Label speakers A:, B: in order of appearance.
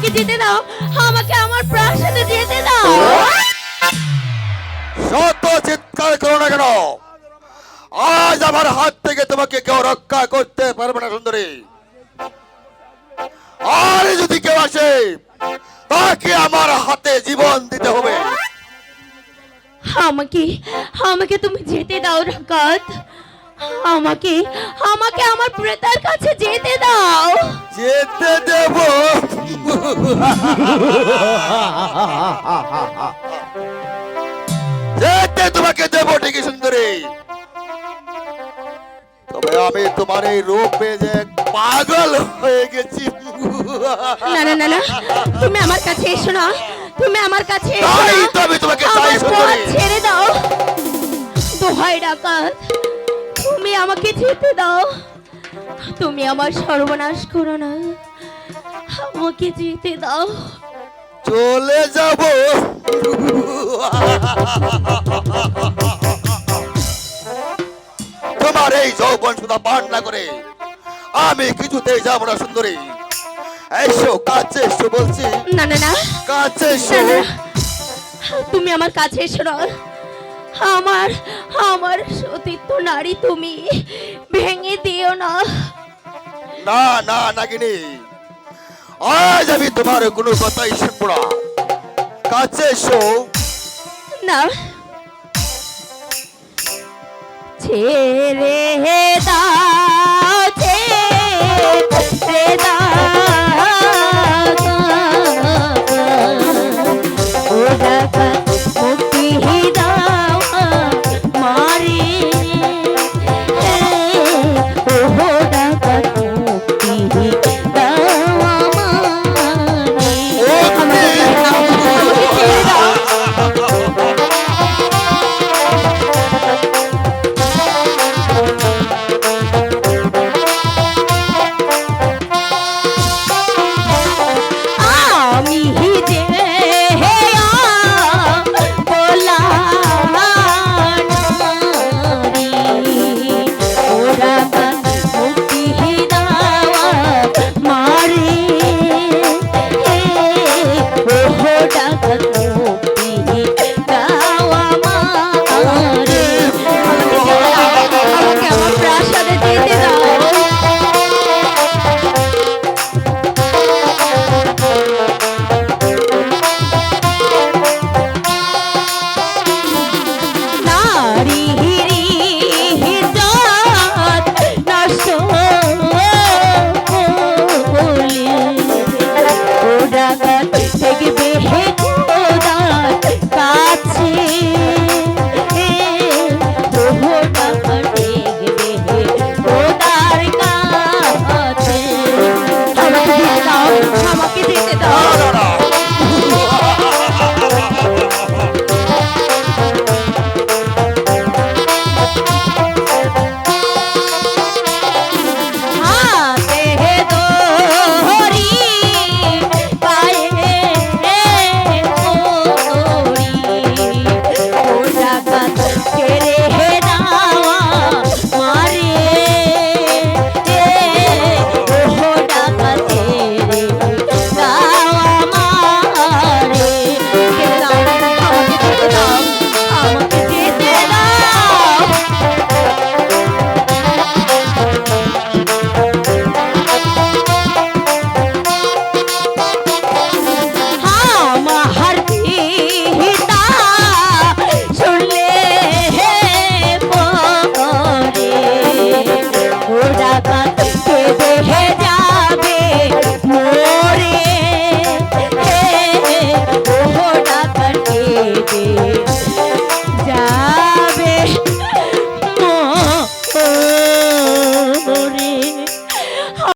A: আমাকে যেতে দাও, আমাকে আমার প্রাসাদে যেতে দাও।
B: শত চিৎকার করো না কেন, আজ আমার হাত থেকে তোমাকে কেউ রক্ষা করতে পারবে না সুন্দরী। আর যদি কেউ আসে তাকে আমার হাতে জীবন দিতে হবে।
A: আমাকে আমাকে তুমি যেতে দাও ডাকাত, আমাকে আমাকে আমার প্রেতার কাছে যেতে দাও।
B: যেতে দেব? যেতে তোমাকে দেব ঠিকই সুন্দরী, তবে আমি তোমার এই রূপে যে পাগল হয়ে গেছি।
A: না না না না, তুমি আমার কাছে এসো না, তুমি আমার কাছে এসো
B: তাই
A: না।
B: তো আমি তোমাকে চাই
A: আমার
B: সুন্দরী।
A: পথ ছেড়ে দাও, দোহাই ডাকাত, তুমি আমাকে যেতে দাও। তুমি আমার সর্বনাশ করো না, আমাকে যেতে দাও।
B: চলে যাব? তোমার এই যৌবন সুধা পান না করে আমি কিছুতেই যাব না সুন্দরী। এসো কাছে এসো বলছি।
A: না না না,
B: কাছে এসো।
A: না, না, তুমি আমার কাছে এসো না। আমার আমার সতীত্ব নারী তুমি ভেঙে দিও না।
B: না না নাগিনী, আজ আমি তোমার কোনো কথাই শুনবো না। কাছে এসো।
A: না, ছেড়ে দাও, ছেড়ে দাও, ও ডাকাত মুক্তি দাও মারে, ও ডাকাত মুক্তি দাও আমারে। আমাকে ছেড়ে দাও। আমি যে বলা নারী, ওরা মুক্তি দাওয়া মারে, ও ডাকাত